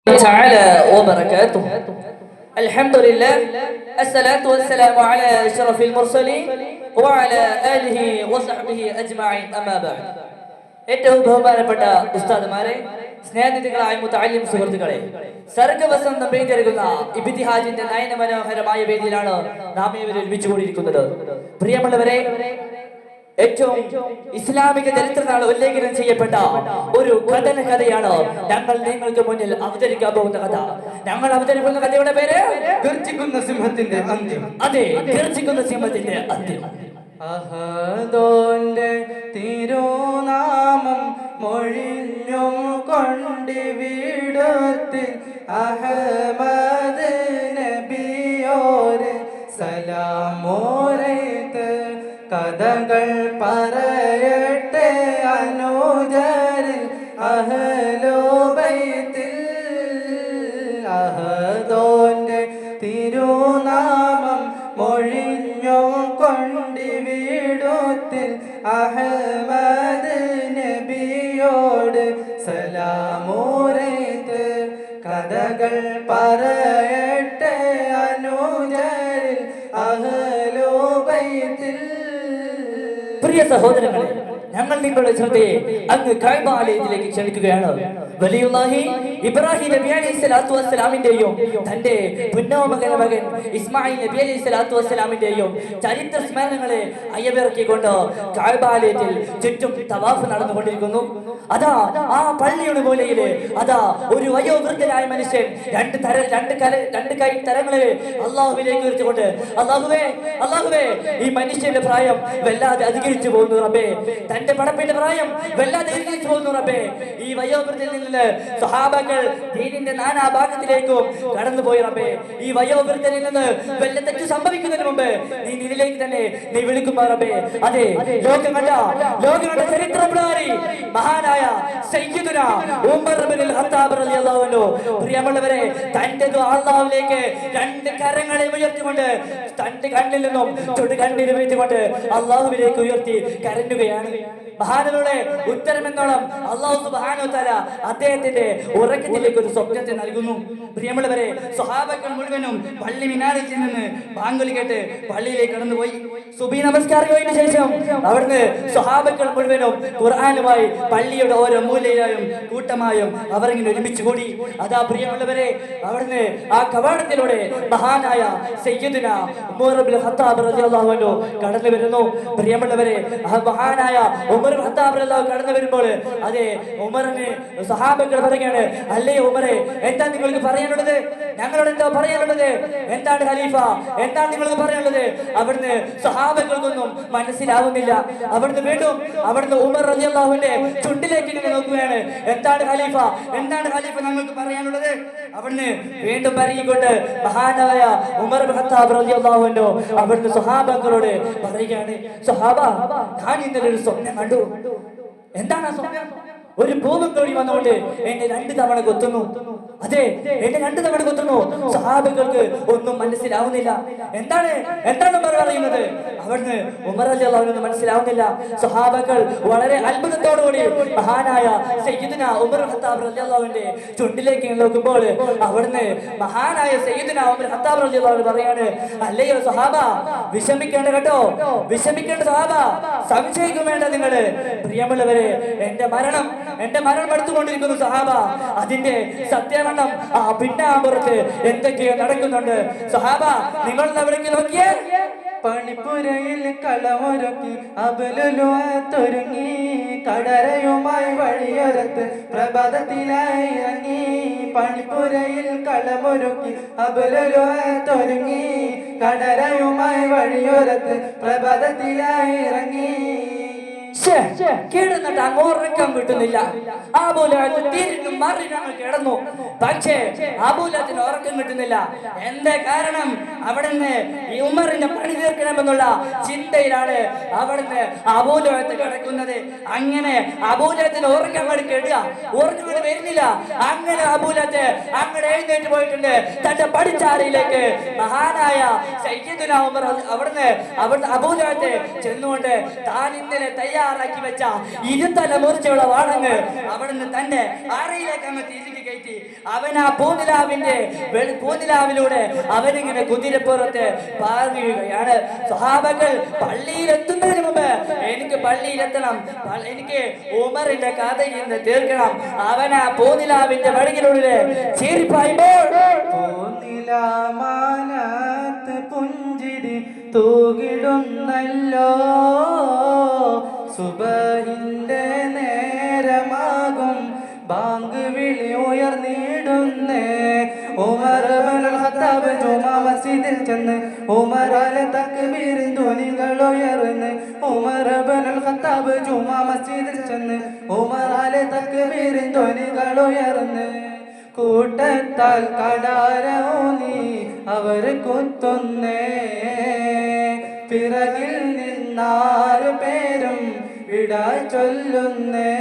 تعالى وبركاته. الحمد لله، الصلاة والسلام على أشرف المرسلين وعلى آله وصحبه أجمعين. أما بعد. ഏറ്റവും ബഹുമാനപ്പെട്ട ഉസ്താദുമാരെ, സ്നേഹനിധികളായ മുതഅല്ലിം സുഹൃത്തുക്കളെ, സർഗവസന്തം പെയ്തിറങ്ങുന്ന ഇബ്തിഹാജിന്റെ നയനമനോഹരമായ വേദിയിലാണ് നാം ഇവർ ഒരുമിച്ച് കൂടിയിരിക്കുന്നത്. പ്രിയമുള്ളവരെ, ഏറ്റവും ഇസ്ലാമിക ചരിത്രത്തിൽ ഉല്ലേഖനം ചെയ്യപ്പെട്ട ഒരു കഥയാണ് ഞങ്ങൾ നിങ്ങൾക്ക് മുന്നിൽ അവതരിക്കാൻ പോകുന്ന കഥ. ഞങ്ങൾ അവതരിപ്പിക്കുന്ന കഥയുടെ പേര് ഗർജിക്കുന്ന സിംഹത്തിന്റെ അന്ത്യം. അതെ, ഗർജിക്കുന്ന സിംഹത്തിന്റെ അന്ത്യം. അഹദോന്റെ തിരുനാമം മൊഴിഞ്ഞും കൊണ്ടിവിടത്തിൽ അഹമ്മദ് നബിയോര് സലാമോരത്ത് കഥകൾ പറയട്ടെ അനുജരിൽ അഹ്ലു ബൈത്തിൽ. അഹദോന്റെ തിരുനാമം മൊഴിഞ്ഞും കൊണ്ടിവിടത്തിൽ അഹമ്മദ് നബിയോട് സലാമോരത്ത് കഥകൾ പറയട്ടെ അനുജരിൽ അഹ്ലു ബൈത്തിൽ. പ്രിയ സഹോദരങ്ങളെ, ഞങ്ങൾ നിങ്ങളുടെ ശ്രദ്ധയെ അങ്ങ് കഅബ ആലയത്തിലേക്ക് ക്ഷണിക്കുകയാണ്. വലിയുല്ലാഹി ഇബ്രാഹിം നബി അലൈഹി സ്വലാത്തു വസ്സലാമിന്റെയും തന്റെ പുന്നോമകന മകൻ ഇസ്മായിൽ നബി അലൈഹി സ്വലാത്തു വസ്സലാമിന്റെയും ചരിത്ര സ്മരണങ്ങളെ അയവിറക്കിക്കൊണ്ട് കഅബ ആലയത്തിൽ ചുറ്റും തവാഫ് നടന്നുകൊണ്ടിരിക്കുന്നു. അതാ ആ പള്ളിയുടെ മൂലയില് അതാ ഒരു വയോവൃദ്ധനായ മനുഷ്യൻ രണ്ട് കൈ തരങ്ങളെ അള്ളാഹുവിലേക്ക് ഉയർത്തിക്കൊണ്ട്, അള്ളാഹുവേ ഈ മനുഷ്യന്റെ പ്രായം വല്ലാതെ അധികരിച്ചു പോകുന്നു റബ്ബേ, തന്റെ പടപ്പിന്റെ പ്രായം വല്ലാതെ അധികരിച്ചു പോകുന്നു റബ്ബേ. ഈ വയോവൃദ്ധയിൽ നിന്ന് സ്വഹാബകൾ ദീനിന്റെ നാനാ ഭാഗത്തിലേക്കും കടന്നുപോയി റബ്ബേ. ഈ വയോവൃദ്ധനിൽ നിന്ന് വല്ല തെറ്റ് സംഭവിക്കുന്നതിന് മുമ്പ് നീ നിന്നിലേക്ക് തന്നെ നീ വിളിക്കുമ്പോ റബ്ബേ. അതെ, ലോകം കണ്ട ചരിത്രപ്രകാരി മഹാനായ സയ്യിദുന ഉമർ ഇബ്നുൽ ഖത്താബ് റളിയല്ലാഹു അൻഹു, പ്രിയമുള്ളവരെ, തന്റെ അല്ലാഹുവിലേക്ക് രണ്ട് കരങ്ങളെ ഉയർത്തിക്കൊണ്ട് തന്റെ കണ്ണിൽ നിന്നും കണ്ണീര് വീഴ്ത്തിക്കൊണ്ട് അല്ലാഹുവിലേക്ക് ഉയർത്തി കരഞ്ഞുകയാണ്. മഹാനരുടെ ഉത്തരം എന്നോളം അല്ലാഹു സുബ്ഹാനഹു വ തആല അദ്ദേഹത്തിന്റെ ഉറക്കത്തിലേക്ക് ഒരു സ്വപ്നത്തെ നൽകുന്നു. പ്രിയമുള്ളവരെ, സ്വഹാബകൾ മുഴുവനും പള്ളി മിനാരത്തിൽ നിന്ന് ബാങ്ക് കേട്ട് പള്ളിയിലേക്ക് കടന്നുപോയി. സുബഹി നമസ്കാരം കഴിഞ്ഞ ശേഷം അവിടുന്ന് സ്വഹാബകൾ മുഴുവനും ഖുർആനുമായി പള്ളിയുടെ ഓരോ മൂലയിലായും കൂട്ടമായും അവർ ഇങ്ങനെ ഒരുമിച്ച് കൂടി. അതാ പ്രിയമുള്ളവരെ, അവിടുന്ന് ആ കവാടത്തിലൂടെ മഹാനായ സയ്യിദുന ഉമർ ഇബ്നുൽ ഖത്താബ് റളിയല്ലാഹു അൻഹു കടന്നു വരുന്നു. പ്രിയമുള്ളവരെ, ആ മഹാനായ ഉമർ ഇബ്നുൽ ഖത്താബ് റളിയല്ലാഹു കടന്നു വരുമ്പോൾ അതെ ഉമറിന് സഹാബകൾ പറയുകയാണ്, അല്ലേ ഉമറെ, എന്താ നിങ്ങൾക്ക് പറയാനുള്ളത്? ഞങ്ങളോട് എന്താ പറയാനുള്ളത്? എന്താണ് ഖലീഫ, എന്താണ് നിങ്ങൾക്ക് പറയാനുള്ളത്? അവിടുന്ന് സഹാബകൾക്കൊന്നും മനസ്സിലാവുന്നില്ല. അവിടുന്ന് ഉമർ റളിയല്ലാഹുവിന്റെ ചുണ്ടിലേക്ക് ഇങ്ങനെ നോക്കുകയാണ്. എന്താണ് ഖലീഫ ഞങ്ങൾക്ക് പറയാനുള്ളത്? അവിടുന്ന് വീണ്ടും പറയുകൊണ്ട് മഹാനായ ഉമർ ഇബ്നുൽ ഖത്താബ് റളിയല്ലാഹു അൻഹു അവിടുന്ന് സഹാബകളോട് പറയുകയാണ്, സഹാബ, ഞാൻ ഇന്നലെ ഒരു സ്വപ്നം കണ്ടു. എന്താണ് ആ സ്വപ്നം? ഒരു ഭൂമി കോഴി വന്നുകൊണ്ട് എന്നെ 2 തവണ കൊത്തുന്നു. അതെ, എന്നെ 2 തവണ കൊത്തുന്നു. സഹാബികൾക്ക് ഒന്നും മനസ്സിലാവുന്നില്ല. എന്താണ് ഉമർ പറയുന്നത്? അവിടുന്ന് ഉമർ റളിയല്ലാഹു അൻഹു മനസ്സിലാവുന്നില്ല. സഹാബകൾ വളരെ അത്ഭുതത്തോടുകൂടി മഹാനായ സയ്യിദുന ഉമർ ഖത്താബ് റളിയല്ലാഹുവിന്റെ ചുണ്ടിലേക്ക് നോക്കുമ്പോൾ അവിടുന്ന് മഹാനായ സയ്യിദുന ഉമർ ഖത്താബ് റളിയല്ലാഹു അൻഹു പറയാണ്, അല്ലയോ സഹാബ, വിഷമിക്കേണ്ട കേട്ടോ, വിഷമിക്കേണ്ട സഹാബ, സംശയിക്കും വേണ്ട നിങ്ങള്. പ്രിയമുള്ളവരെ, എന്റെ മരണം എടുത്തുകൊണ്ടിരിക്കുന്നു സഹാബ. അതിന്റെ സത്യവണ്ണം ആ പിന്നാമ്പുറത്ത് എന്തൊക്കെയോ നടക്കുന്നുണ്ട് സഹാബ. നിങ്ങൾ അവിടേക്ക് നോക്കിയേ. പണിപ്പുരയിൽ കളമൊരുക്കി അബലുലുഅത്തൊരുങ്ങി കടരയുമായി വഴിയൊരത്ത് പ്രഭാതത്തിലായി ഇറങ്ങി. പണിപ്പുരയിൽ കളമൊരുക്കി അബലുലുഅത്തൊരുങ്ങി കടരയുമായി വഴിയൊരത്ത് പ്രഭാതത്തിലായി ഇറങ്ങി. കിടന്നിട്ട് അങ്ങോറക്കാൻ കിട്ടുന്നില്ല. അബൂലഹബ് തിരിഞ്ഞു മറിഞ്ഞു കിടന്നു. പക്ഷേ അബൂലഹബിന് ഉറക്കം കിട്ടുന്നില്ല. എന്താ കാരണം? അവിടുന്ന് ഈ ഉമറിന്റെ പണി തീർക്കണമെന്നുള്ള ചിന്തയിലാണ് അവിടുന്ന് അബൂലഹബ് കിടക്കുന്നത്. അങ്ങനെ അബൂലഹബിന് ഉറക്കം വരുന്നില്ല. അങ്ങനെ അബൂലഹബ് അങ്ങനെ എഴുന്നേറ്റ് പോയിട്ടുണ്ട് തന്റെ പടിച്ചാരയിലേക്ക്. മഹാനായ സയ്യിദുന ഉമർ അവിടുന്ന് അബൂലഹബ് ചെന്നുകൊണ്ട് താൻ ഇന്നലെ തയ്യാറാക്കി വെച്ച ഇരുതല മൂർച്ചയുള്ള വാളങ്ങ് അവിടുന്ന് തന്റെ അറയിലേക്ക് അങ്ങ് തിരികെ കയറ്റി കെട്ടി അവൻ ആ പൂനിലാവിലൂടെ അവനിങ്ങനെ കുതിരപ്പുറത്ത് പാറുകയാണ്. സ്വഹാബകൾ പള്ളിയിലെത്തുന്നതിന് മുമ്പ് എനിക്ക് പള്ളിയിലെത്തണം, എനിക്ക് ഉമറിന്റെ കഥയിൽ നിന്ന് തീർക്കണം. അവൻ ആ പൂനിലാവിന്റെ വഴിയിലൂടെ ചീറിപ്പായുമ്പോൾ പൂനിലാമാനത്ത് പുഞ്ചിരി തൂകിടുന്നല്ലോ, സുബഹിന്റെ നേരമാകും ബാങ്ക് വിളി ഉയർന്നിടുന്നേ. ഉമർ ഇബ്നുൽ ഖത്താബ് ജുമാ മസ്ജിദിൽ ചെന്ന് ഉമറാലെ തക്ബീറിൻ ധ്വനികൾ ഉയർന്ന്. ഉമർ ഇബ്നുൽ ഖത്താബ് ജുമാ മസ്ജിദിൽ ചെന്ന് ഉമറാലെ തക്ബീറിൻ ധ്വനികൾ ഉയർന്ന്. കൂട്ടത്താൽ കടാരൂന്നി അവർ കുത്തുന്നേ, പിറകിൽ നിന്നാറ് പേരും വിട ചൊല്ലുന്നേ.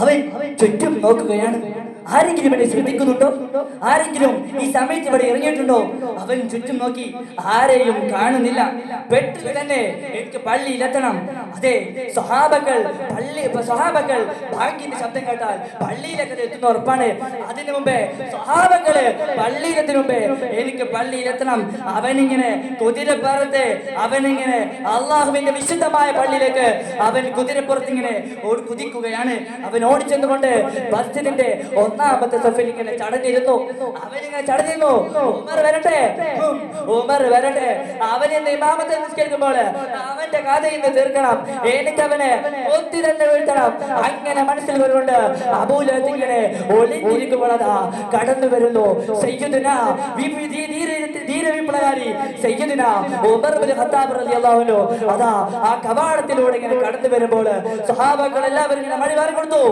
അവൻ ചുറ്റും നോക്കുകയാണ്. ആരെങ്കിലും എന്നെ ശ്രദ്ധിക്കുന്നുണ്ടോ? ആരെങ്കിലും ഈ സമയത്ത് ഇവിടെ ഇറങ്ങിയിട്ടുണ്ടോ? അവൻ ചുറ്റും നോക്കി, ആരെയും കാണുന്നില്ല. പെട്ടെന്ന് തന്നെ എനിക്ക് പള്ളിയിലെത്തണം. അതെ, സ്വഹാബകൾ ബാങ്കിന്റെ ശബ്ദം കേട്ടാൽ പള്ളിയിലേക്ക് എത്തുന്ന ഉറപ്പാണ്. അതിനു മുമ്പേ സ്വഹാബകള് പള്ളിയിലെത്തിന് മുമ്പേ എനിക്ക് പള്ളിയിലെത്തണം. അവനിങ്ങനെ കുതിരപ്പുറത്ത് അവനിങ്ങനെ അള്ളാഹുവിന്റെ വിശുദ്ധമായ പള്ളിയിലേക്ക് അവൻ കുതിരപ്പുറത്ത് ഇങ്ങനെ കുതിക്കുകയാണ്. അവൻ ഓടിച്ചെന്നുകൊണ്ട് മസ്ജിദിന്റെ ഒന്നാമത്തെ സഫിൽ ഇങ്ങനെ ചടഞ്ഞിരുന്നു. അവനിങ്ങനെ ചടഞ്ഞിരുന്നു. ഉമർ വരട്ടെ. അവനിന്ന് ഇമാമത്തെ നിസ്കരിക്കുമ്പോൾ അവന്റെ കഥയിൽ നിന്ന് തീർക്കണം, എനിക്ക് അവനെ ഒത്തി തന്നെ വീഴ്ത്തണം. അങ്ങനെ മനസ്സിൽ വരുന്നുണ്ട്. അബൂ ലഹബ് ഇങ്ങനെ ഒളിഞ്ഞിരിക്കുമ്പോൾ അതാ കടന്നു വരുന്നു സയ്യിദുനാ ധീര വിപ്ലവകാരി സയ്യിദുനാ ഉമർ ഇബ്നുൽ ഖത്താബ് റളിയല്ലാഹു അൻഹു. അതാ ആ കവാടത്തിലൂടെ ഇങ്ങനെ കടന്നു വരുമ്പോൾ സ്വഹാബകൾ എല്ലാവരും ഇങ്ങനെ മണിമാറി കൊടുത്തു.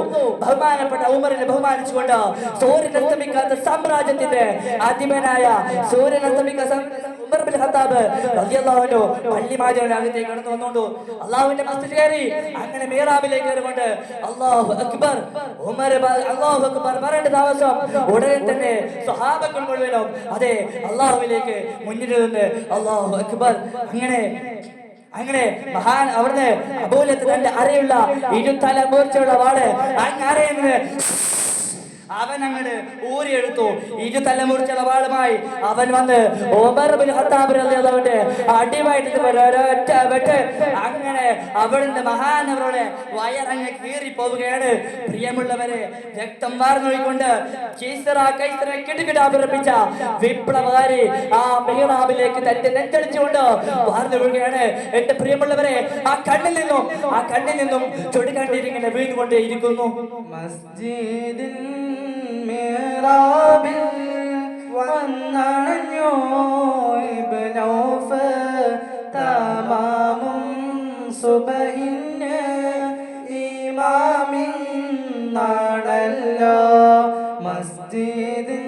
ബഹുമാനപ്പെട്ട ഉമറിനെ ബഹുമാനിച്ചുകൊണ്ട് സൂര്യൻ അസ്തമിക്കാത്ത സാമ്രാജ്യത്തിന്റെ അധിപനായ സൂര്യൻ അസ്തമിക്കാത്ത ഉമർ ഇബ്നുൽ ഖത്താബ് റളിയല്ലാഹു അൻഹു പള്ളിമാജയുടെ അകത്തേക്ക് കടന്നു വന്നുകൊണ്ട് അല്ലാഹുവിന്റെ മസ്ജിദ് കയറി. അങ്ങനെ മിഹ്റാബിലേക്ക് കയറിക്കൊണ്ട് അല്ലാഹു അക്ബർ ഉമർ അല്ലാഹു അക്ബർ പറയേണ്ട താമസം ഉടനെ തന്നെ സ്വഹാബകൾ മുഴുവനും അതെ അല്ലാഹുവിലേക്ക് മുന്നിൽ നിന്ന് അല്ലാഹു അക്ബർ. അങ്ങനെ മഹാൻ അവിടുന്ന് അബൂ ലഹബ് തന്റെ അരയുള്ള ഇരുതല മൂർച്ചയുള്ള വാള് അങ്ങ് അരയിൽ നിന്ന് അവൻ അങ്ങോട്ട് ഊരിയെടുത്തു. ഇരുതലമുറിച്ചുള്ള വാളുമായി അവൻ വന്ന് ഉമർ ഇബ്നുൽ ഖത്താബ് റളിയല്ലാഹു അൻഹു അടിവായിട്ട് ഒരൊറ്റ വെട്ട്. അങ്ങനെ അവിടുന്ന് മഹാനവരുടെ വയറങ്ങ് കീറി പോവുകയാണ്. പ്രിയമുള്ളവരെ, രക്തം വാർന്നൊഴിക്കൊണ്ട് കൈസറെ കിടുകിടാപിറപ്പിച്ച വിപ്ലവകാരി ആ മിഹ്റാബിലേക്ക് തന്റെ നെഞ്ചടിച്ചുകൊണ്ട് വാർന്നു വീഴുകയാണ്. എന്റെ പ്രിയമുള്ളവരെ, ആ കണ്ണിൽ നിന്നും ചൊടികണ്ടിരിങ്ങനെ വീണുകൊണ്ടേയിരിക്കുന്നു. മസ്ജിദിൻ മിഹ്റാബിൽ വന്നണഞ്ഞു ഇബ്നൗഫ് തമാമും സുബഹിന് ഇമാമിൻ നടല്ലോ. മസ്ജിദിൻ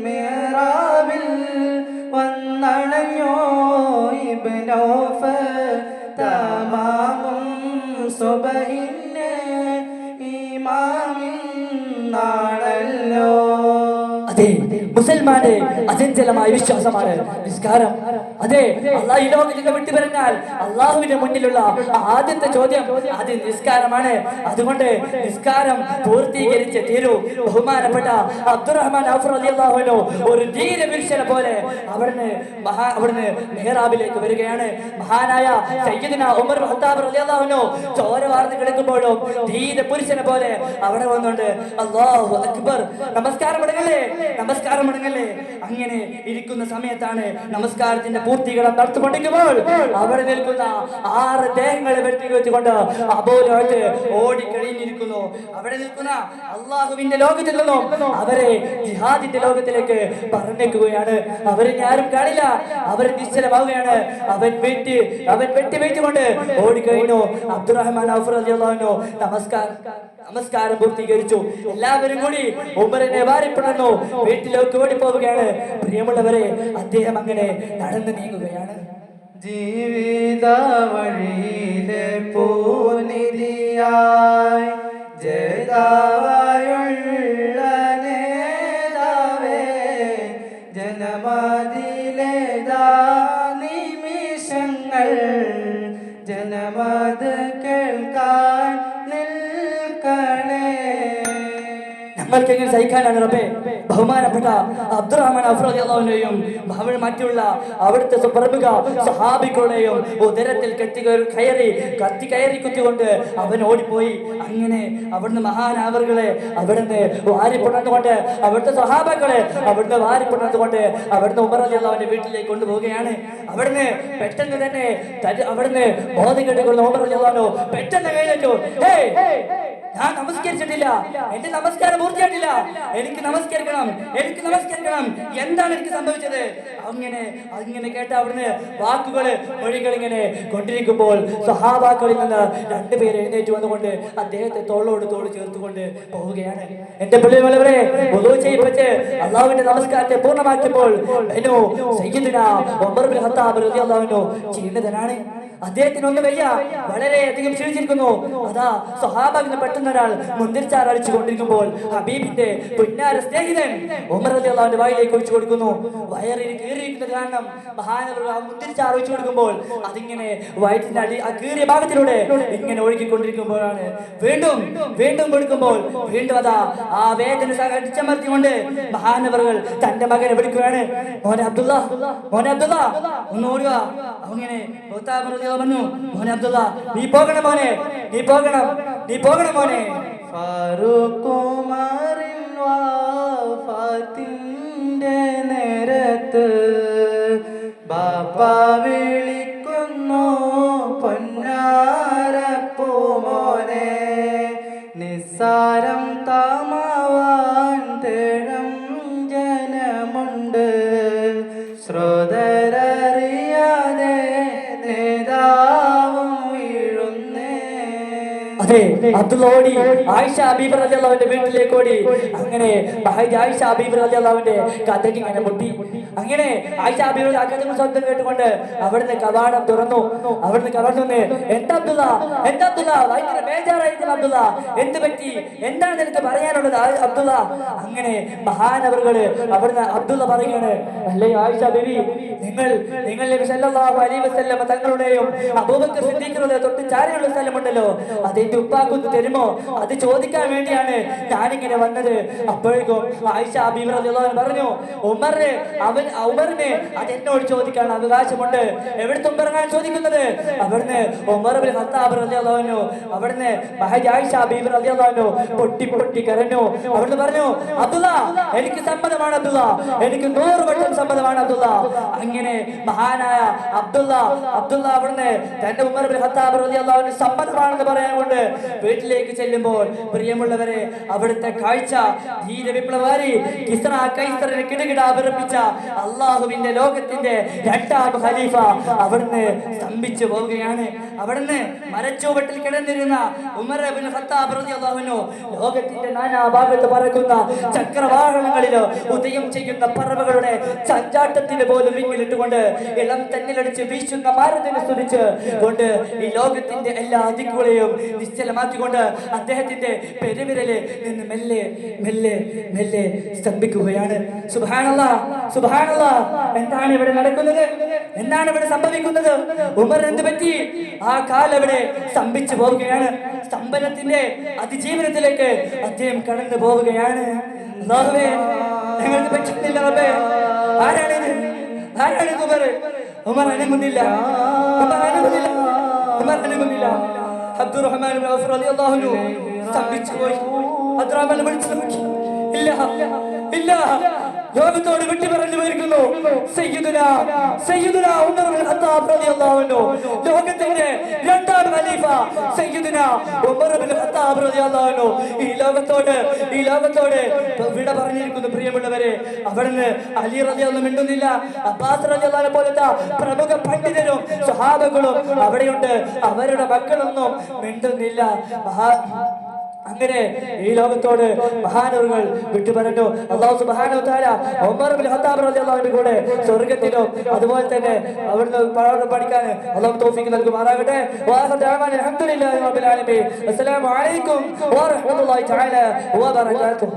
മിഹ്റാബിൽ വന്നണഞ്ഞു ഇബ്നൗഫ് തമാമും സുബഹിന് ഇമാമിൻ നടല്ലോ. അതെ, മുസൽമാന്റെ അചഞ്ചലമായ വിശ്വാസമാണ് നിസ്കാരം. അതെ, അള്ളാഹ് ഈ ലോകത്തിൽ നിന്ന് വിട്ടുപറഞ്ഞാൽ അള്ളാഹുവിന്റെ മുന്നിലുള്ള ആദ്യത്തെ ചോദ്യം അത് നിസ്കാരമാണ്. അതുകൊണ്ട് നിസ്കാരം പൂർത്തീകരിച്ച് തീരൂ. ബഹുമാനപ്പെട്ട അബ്ദുറഹ്മാൻ ഔഫ് റളിയല്ലാഹു അൻഹു ഒരു ധീരപുരുഷനെ പോലെ അവിടുന്ന് മെഹ്റാബിലേക്ക് വരികയാണ്. മഹാനായ സയ്യിദുനാ ഉമർ ഇബ്നുൽ ഖത്താബ് റളിയല്ലാഹു അൻഹു ചോര വാർന്നു കിടക്കുമ്പോഴും ധീരപുരുഷനെ പോലെ അവിടെ വന്നുകൊണ്ട് അല്ലാഹു അക്ബർ, നമസ്കാരം മടങ്ങല്ലേ. അങ്ങനെ ഇരിക്കുന്ന സമയത്താണ് നമസ്കാരത്തിന്റെ പൂർത്തീകരണം നടത്തിക്കൊണ്ടിരിക്കുമ്പോൾ അവിടെ നിൽക്കുന്ന 6 ദേഹങ്ങളെ വെട്ടിവെച്ചുകൊണ്ട് അബൂ ലഹബ് ഓടിക്കഴിഞ്ഞിരിക്കുന്നു. അവിടെ നിൽക്കുന്ന അള്ളാഹുവിന്റെ ലോകത്തിൽ നിന്നും അവരെ ജിഹാദിന്റെ ലോകത്തിലേക്ക് പറഞ്ഞേക്കുകയാണ്. അവരെ ആരും കാണില്ല, അവർ നിശ്ചലമാവുകയാണ്. അവൻ വെട്ടിവെച്ചുകൊണ്ട് ഓടിക്കഴിഞ്ഞു. അബ്ദുറഹ്മാൻ ഔഫ് റളിയല്ലാഹു അൻഹു നമസ്കാരം പൂർത്തീകരിച്ചു. എല്ലാവരും കൂടി ഉമറിനെ വാരിപ്പിടുന്നു. വീട്ടിലേക്ക് ഓടിപ്പോവുകയാണ്. പ്രിയമുള്ളവരെ, അദ്ദേഹം അങ്ങനെ നടന്നു നീങ്ങുകയാണ്. ജീവിത വഴിയിലെ പൂനിധിയായി ജേതാവായുള്ള നേതാവേ, ജനമതിലേതാ നിമിഷങ്ങൾ ജനമത് കേൾക്കാൻ നിൽക്കണേ. ഞങ്ങൾക്ക് എങ്ങനെ സഹിക്കാനാണ് റബ്ബേ? ബഹുമാനപ്പെട്ട അബ്ദുറഹ്മാൻ ഔഫ് റളിയല്ലാഹു അൻഹുവിനെയും മറ്റുള്ള അവിടുത്തെ പ്രമുഖ സഹാബികളെയും ഉദരത്തിൽ കത്തി കയറി കുത്തിക്കൊണ്ട് അവൻ ഓടിപ്പോയി. അങ്ങനെ അവിടുന്ന് മഹാനാവറുകളെ അവിടുന്ന് വാരിപ്പുണർന്നുകൊണ്ട് അവിടുത്തെ സഹാബാക്കളെ അവിടുന്ന് വാരിപ്പുണർന്നുകൊണ്ട് അവിടുന്ന് ഉമർ റളിയല്ലാഹു അൻഹുവിന്റെ വീട്ടിലേക്ക് കൊണ്ടുപോവുകയാണ്. അവിടുന്ന് പെട്ടെന്ന് തന്നെ അവിടുന്ന് ബോധം കെട്ടുകൊള്ളുന്ന ഉമർ റളിയല്ലാഹു അൻഹു പെട്ടെന്ന് കഴിഞ്ഞു, ഞാൻ നമസ്കരിച്ചിട്ടില്ല, എന്റെ നമസ്കാരം പൂർത്തിയായിട്ടില്ല, എനിക്ക് നമസ്കരിക്കണം, എന്താണ് എനിക്ക് സംഭവിച്ചത്? അങ്ങനെ കേട്ട അവിടുന്ന് മൊഴികൾ ഇങ്ങനെ കൊണ്ടിരിക്കുമ്പോൾ സഹാബാക്കളിൽ നിന്ന് രണ്ടുപേര് എഴുന്നേറ്റ് വന്നുകൊണ്ട് അദ്ദേഹത്തെ തോളോട് തോൾ ചേർത്തുകൊണ്ട് പോവുകയാണ്. എന്റെ പിള്ളേരെ വുളൂ ചെയ്യിപ്പിച്ച് അള്ളാഹുവിന്റെ നമസ്കാരത്തെ പൂർണ്ണമാക്കിയപ്പോൾ സയ്യിദുനാ ഉമർ ഇബ്നു ഖത്താബ് റളിയല്ലാഹു അൻഹു ചെയ്യുന്നതാണ്. അദ്ദേഹത്തിന് ഒന്ന് വയ്യ, വളരെയധികം ക്ഷീണിച്ചിരിക്കുന്നു. അതാ സ്വഹാബിന് പെട്ടെന്ന് ഒരാൾ മുന്തിരിച്ചാർ അടിച്ചു കൊണ്ടിരിക്കുമ്പോൾ ഹബീബിന്റെ പുന്നാര സ്നേഹിതൻ ഉമർ റളിയല്ലാഹു അൻഹു വായിലേക്ക് ഒഴിച്ചു കൊടുക്കുന്നു. വയറിന് കീറിയിരിക്കുന്നത് കാരണം മഹാനവർ മുന്തിരിച്ചാർ ഒഴിച്ചു കൊടുക്കുമ്പോൾ അതിങ്ങനെ വയറ്റിന്റെ ആ കീറിയ ഭാഗത്തിലൂടെ ഇങ്ങനെ ഒഴുകിക്കൊണ്ടിരിക്കുമ്പോഴാണ് വീണ്ടും കൊടുക്കുമ്പോൾ വീണ്ടും അതാ ആ വേദന അടിച്ചമർത്തിക്കൊണ്ട് മഹാനവറുകൾ തന്റെ മകനെ വിളിക്കുകയാണ്, മോനെ അബ്ദുള്ള ഒന്ന് ഓടുക. അങ്ങനെ മോനെ അബ്ദുള്ള, നീ പോകണം മോനെ. ഫാറൂഖ് ഉമറിൻ വഫാത്തിന്റെ നേരത്ത് ബാപ്പ വിളിക്കുന്നു പൊന്നാരപ്പൂമോനെ, നിസ്സാരം താമാവാൻ തേടം ജനമുണ്ട്, ശ്രോതരറിയാതെ നേതാവും വീഴുന്നേ. അതെ, അബ്ദുള്ള ഓടി ആയിഷ ബീബി റളിയല്ലാഹുവിന്റെ വീട്ടിലേക്ക് ഓടി. അങ്ങനെ ആയിഷ ബീബി റളിയല്ലാഹുവിന്റെ കഥയ്ക്ക് ഇങ്ങനെ മുട്ടി. അങ്ങനെ ആയിഷ ബീബി അകത്തുനിന്ന് ശബ്ദം കേട്ടുകൊണ്ട് അവിടുന്ന് കവാടം തുറന്നു. എന്താ അബ്ദുള്ള ഭയങ്കര ബേജാറായിരിക്കുന്നു അബ്ദുള്ള, എന്ത് പറ്റി, എന്താണ് നിനക്ക് പറയാനുള്ളത് അബ്ദുള്ള? അങ്ങനെ മഹാനവറുകള് അവിടുന്ന് അബ്ദുള്ള പറയുകയാണ്, അല്ലേ ആയിഷ ബീബി, നിങ്ങൾ നബി സല്ലല്ലാഹു അലൈഹി വസല്ലം തങ്ങളുടെയും അബൂബക്കർ സിദ്ദീഖിന്റെ തൊട്ട് ചാരിയുള്ള സ്ഥലമുണ്ടല്ലോ, അതെന്റെ ഉപ്പാക്കൊന്ന് തരുമോ? അത് ചോദിക്കാൻ വേണ്ടിയാണ് ഞാനിങ്ങനെ വന്നത്. അപ്പോഴേക്കും ആയിഷ ബീബി റളിയല്ലാഹു അൻഹ പറഞ്ഞു, ഉമറിന് അതെന്നോട് ചോദിക്കാൻ അവകാശമുണ്ട്. എവിടുത്തെ ഉമറാണ് ചോദിക്കുന്നത്? അവിടുന്ന് ഉമർ ഇബ്നു ഖത്താബ് റളിയല്ലാഹു അൻഹു അവിടുന്ന് ആയിഷ ബീബി റളിയല്ലാഹു അൻഹു പൊട്ടി കരഞ്ഞു. അവിടുന്ന് പറഞ്ഞു, അബ്ദുള്ള, എനിക്ക് സമ്മതമാണ് അബ്ദുള്ള, എനിക്ക് 100 വട്ടം സമ്മതമാണ് അബ്ദുള്ള. അങ്ങനെ മഹാനായ അബ്ദുള്ള അവിടുന്ന് തന്റെ ഉമർ ഇബ്നു ഖത്താബ് റളിയല്ലാഹു അൻഹു സമ്മതമാണെന്ന് പറയാൻ കൊണ്ട് വീട്ടിലേക്ക് ചെല്ലുമ്പോൾ പ്രിയമുള്ളവരെ അവിടുത്തെ കാഴ്ച ധീര വിപ്ലവകാരി കിസ്റ കൈസറിനെ കിടുകിട വിറപ്പിച്ച അള്ളാഹുവിന്റെ ലോകത്തിന്റെ 2ാം ഖലീഫ അവിടുന്ന് സ്തംഭിച്ചു പോവുകയാണ്. അവിടുന്ന് മരച്ചുവട്ടിൽ കിടന്നിരുന്ന ഉമർ ഇബ്നു ഖത്താബ് റളിയല്ലാഹു അൻഹു ലോകത്തിന്റെ നാനാഭാഗത്ത് പറക്കുന്ന ചക്രവാഹനങ്ങളിലോ ഉദയം ചെയ്യുന്ന പറവകളുടെ ചഞ്ചാട്ടത്തിന് പോലും വിങ്ങിലിട്ടുകൊണ്ട് ഇളം തന്നിലടിച്ച് വീശുന്ന ഭാരതിനെ സ്തുതിച്ച് കൊണ്ട് ഈ ലോകത്തിന്റെ എല്ലാ ദിക്കുകളെയും നിശ്ചലമാക്കിക്കൊണ്ട് അദ്ദേഹത്തിന്റെ പെരുവിരല് നിന്ന് മെല്ലെ സ്തംഭിക്കുകയാണ്. സുബ്ഹാനല്ലാഹ്, എന്താണ് ഇവിടെ നടക്കുന്നത്? എന്താണ് ഇവിടെ സംഭവിക്കുന്നത്? ഉമർ എന്ത് പറ്റി? ആ കാലം ഇവിടെ സ്തംഭിച്ചു പോവുകയാണ്. സ്തംഭനത്തിന്റെ അതിജീവനത്തിലേക്ക് അദ്ദേഹം കടന്നു പോവുകയാണ്. അല്ലാഹുവേ, ഞങ്ങൾക്ക് പറ്റുന്നില്ല റബ്ബേ. ആരാണിത്? ഉമർ അനങ്ങുന്നില്ല. അബ്ദുറഹ്മാൻ ഇബ്നു ഔഫ് റളിയല്ലാഹു അൻഹു സ്തംഭിച്ചു പോയി. അബ്ദുറഹ്മാൻ വിളിച്ചു നോക്കി, ഇല്ല, ലോകത്തോട് വിട്ടു പറഞ്ഞു പോയിരിക്കുന്നു സയ്യിദുനാ ഉമർ ഇബ്നു ഖത്താബ് റളിയല്ലാഹു അൻഹു, ലോകത്തിന്റെ 2ാം ഖലീഫ സയ്യിദുനാ ഉമർ ഇബ്നു ഖത്താബ് റളിയല്ലാഹു അൻഹു ഈ ലോകത്തോട് വിട പറഞ്ഞിരിക്കുന്നു. പ്രിയമുള്ളവരെ, അവിടുന്ന് അലി റളിയല്ലാഹു അൻഹു മിണ്ടുന്നില്ല. അബ്ബാസ് റളിയല്ലാഹു അൻഹു പോലത്തെ പ്രമുഖ പണ്ഡിതരും സ്വഹാബകളും അവിടെയുണ്ട്. അവരുടെ മക്കളൊന്നും മിണ്ടുന്നില്ല. അങ്ങനെ ഈ ലോകത്തോട് മഹാനവറുകൾ വിട്ടുപറഞ്ഞു. അല്ലാഹു സുബ്ഹാനഹു വ തആല ഉമർ ഇബ്നു ഖത്താബ് റളിയല്ലാഹു അൻഹു കൂടെ സ്വർഗ്ഗത്തിലും അതുപോലെ തന്നെ അവിടുന്ന് പഠിക്കാൻ അല്ലാഹു തൗഫീഖ് നൽകുമാറാകട്ടെ. അൽഹംദുലില്ലാഹി റബ്ബിൽ ആലമീൻ. അസ്സലാമു അലൈക്കും വറഹ്മത്തുള്ളാഹി തആല വബറകാതുഹു.